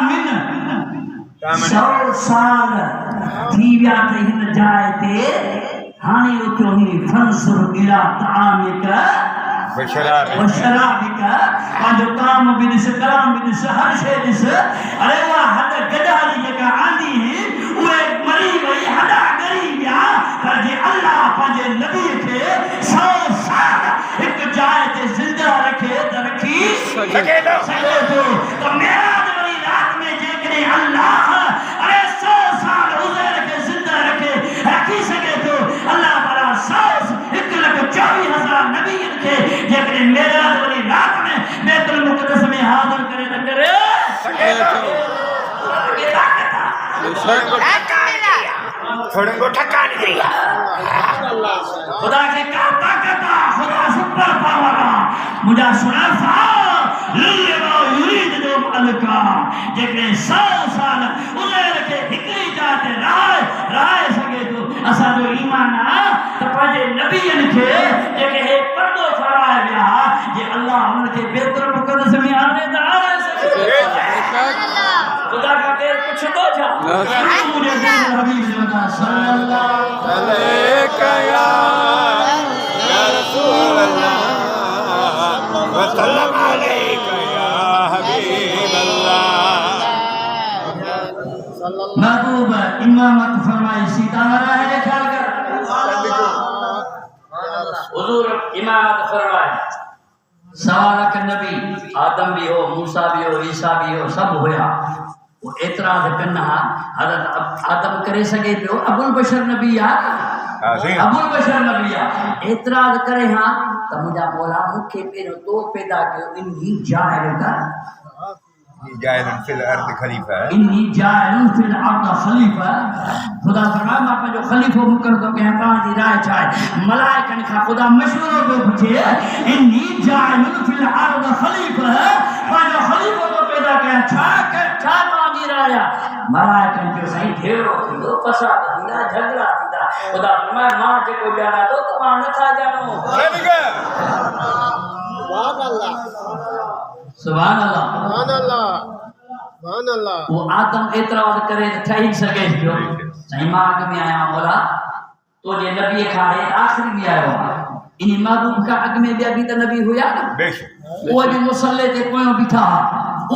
आमिन 100 साल थी विया ते हिन जाइ ते हाणे उथियो ही फंसुर इला तामिका वशराबिका पंहिंजो काम बि ॾिस कलाम बि ॾिस हर शइ ॾिस अरे वाह हद गॾाली जेका आंदी हुई उहे मरी वई हॾा ॻरी विया पर जे अल्लाह पंहिंजे नबीअ खे 100 साल हिकु जाइ ते ज़िंदा रखे त रखी सघे थो त मेराज वारी रात में जेकॾहिं अल्लाह अरे 100 साल उज़ैर खे ज़िंदा रखी सघे थो अल्लाह ताला 1,24,000 नबीअ खे जेकॾहिं मेराज वारी रात में बैतुल मुक़द्दस में हाज़िर करे न करे सघे थो थोड़े को ठकान दिया खुदा के का ताकत आ खुदा सुपर पावर आ मुझा सुनाफा लिल्ला युरीद जो मालिका जेकॾहिं 100 साल उज़ैर खे हिकिड़ी जात राहे सघे थो असांजो ईमान आ त पंहिंजे नबीअनि खे जेके हे पर्दो फराए विया जे अल्लाह हुन खे बैतुल मुक़द्दस में आणे त आणे सघे खुदा का केर पुछंदो छा मुझे हबीब सल्लल्लाहु अलैका या रसूल अल्लाह व सल्लम अलैका या हबीब अल्लाह महबूब इमामत फरमाई सीता रहा है ख्याल कर हुजूर इमामत फरमाई सवाल का नबी आदम भी हो मूसा भी हो ईसा भी हो सब होया वो एतराज कन्ना हज़रत आदम करे सके पियो अबुल बशर नबी आ अबुल बशर नबी आ एतराज करे हां त मुझा मौला मुखे पेरो तो पैदा कयो इन्ही जाहिल का जाइलन फिल अर्द खलीफा इन्ही जाइलन फिल अर्द खलीफा खुदा फरमाए मां पंहिंजो खलीफो मुकर तो कह तव्हांजी राय छा आहे मलाइकनि खां ख़ुदा मशवरो पियो पुछे इन्ही जाइलन फिल अर्द खलीफा पंहिंजो खलीफो तो पैदा कया छा तव्हांजी राय आहे मलाइकनि चयो साईं ढेरो थींदो फसाद थींदा झगड़ा थींदा खुदा फरमाए मां जेको ॼाणा थो तव्हां नथा ॼाणो सुभान अल्लाह वो आदम एतराज करे ठही सके पियो साईं मां अॻ में आया मौला तो जे नबी खां आख़िरी भी आयो इन महबूब का अॻ में ॿिया बि त नबी हुया न उहे बि मुसल्ले ते पोयों बीठा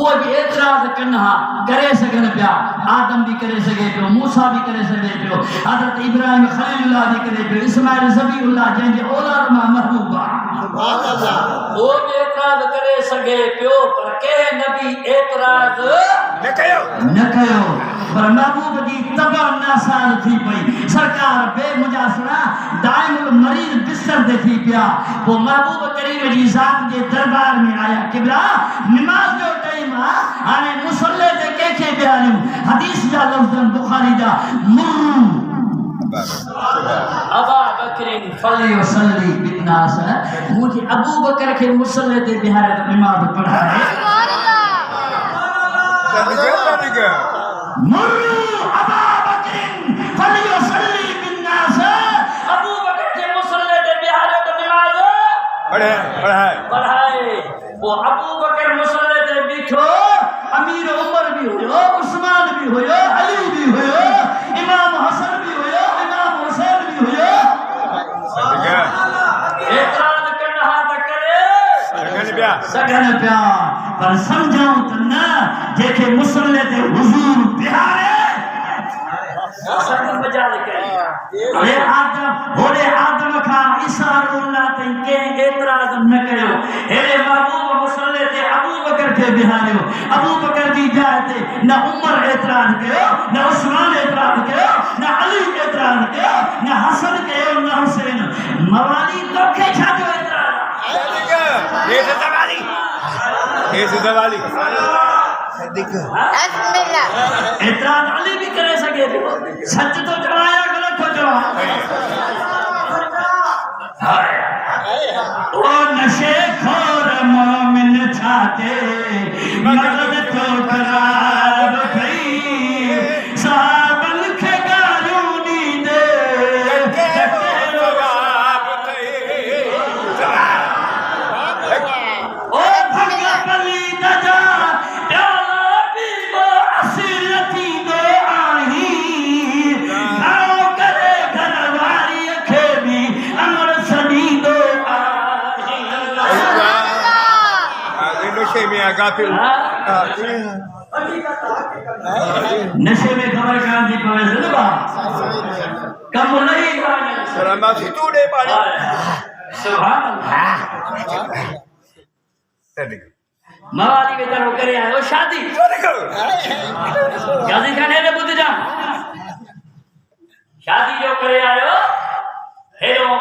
उहे बि एतराज कनि हा करे सघनि पिया आदम भी करे सघे पियो मूसा भी करे सघे पियो हज़रत इब्राहिम खलीलुल्लाह भी करे पियो इस्माइल ज़बीउल्लाह जंहिंजे औलाद मां महबूब आहे वो भी एतराज करे सघे पियो पर के नबी एतराज न कयो पर महबूब जी तबाह नासार थी पई सरकार बे मुजासरा दाइमुल मरीज बिस्तर ते थी पिया वो महबूब करीम जी ज़ात जे दरबार में आया किबला नमाज जो टाइम आ हाने मुसल्ले ते केखे बयान हदीस जा लफ्ज़ बुखारी जा मुर्रू अबा बकरिन फलियुसल्ली बिन्नास मुझे अबू बकर के मुसल्ले ते बिहार नमाज पढ़ाए मुर्रू अबा बकरिन फलियुसल्ली बिन्नास अबू बकर के मुसल्ले ते बिहार नमाज पढ़ाए वो अबू बकर मुसल्ले ते बैठो अमीर उमर भी हुयो उस्मान भी हुयो अली भी हुयो इमाम हसन भी हुयो इमाम हुसैन भी हुयो एतराज करना त करे सगन पिया पर समझाऊं त न जेके मुसल्ले ते हुजूर बिहारे सब मजाल करे अरे आदम का इसारुल्लाह ते के एतराज न कयो हेरे महबूब मुसल्ले ते अबू बकर के बिहारियो अबू बकर जी जाते न उमर एतराज कयो न उस्मान एतराज कयो न अली एतराज कयो न हसन कयो न हुसैन मवाली तो के छाजो एतराज ये से दवाली एतराज अली भी करे सके सच तो चवाया गलत तो चवा ओ नशे खोर मोमिन छाते मदद तो करार भई साबन के गारूनी दे ओ भगत पली दजा प्याला पीबो गाफिल नशे में खबर कहाँ थी पवे ज़िंदा कम नहीं खाने सलामा सितूडे पानी सुभान अल्लाह सदिक मवाली बेचारो करे आयो शादी सदिक गाजी खाने ने बुद्ध जा शादी जो करे आयो हेरो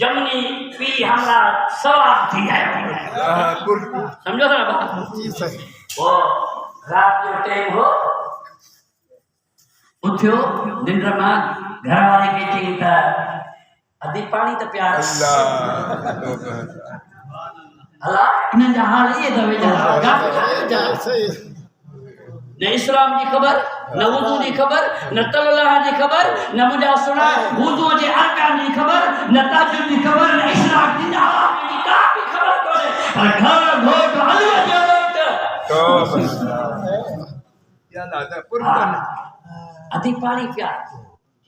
जमनी पी हमला सवार थी आयो समझो था बात वो रात जो टाइम हो उठ्यो दिन रमा घर वाले के चिंता अधी पानी तो प्यार अल्लाह इन्हें जहाल ये दवे जा न इस्लाम की खबर न वुजू की खबर न तलल्लाह की खबर न मुझा सुना वुजू के अरकान की खबर न ताजुद की खबर न इशराक की नहार की का की खबर कोने पर घर घोट हलवा जट तो या ना पुरन अधी पानी प्यार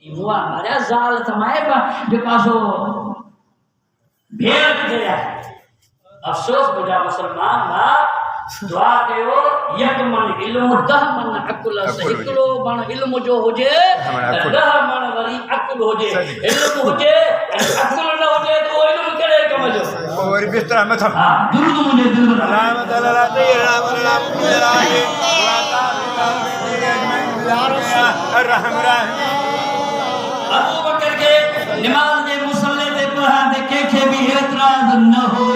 की मुआ मारे जाल तमाए बा जो कासो भेड़ गया अफसोस बुझा मुसलमान ना दुआ कयो यक मन इल्म 10 मन अकुल हिकड़ो मन इल्म जो हुजे 10 मन वरी अकुल हुजे इल्म हुजे अकुल न हुजे तो वो इल्म केड़े कम जो और बिस्तर में था हां दुरुद मुझे दिल में रहमत अल्लाह ते रहमत राहे रहम रहीम अबू बकर के नमाज दे मुसल्ले ते पढ़ा दे केखे भी एतराज न हो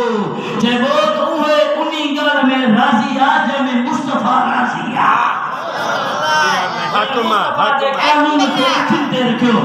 जे वो तो है उन्हीं गल में राजी आ जमे मुस्तफा राजी आ हाकुमा कानून के खिंदे रखियो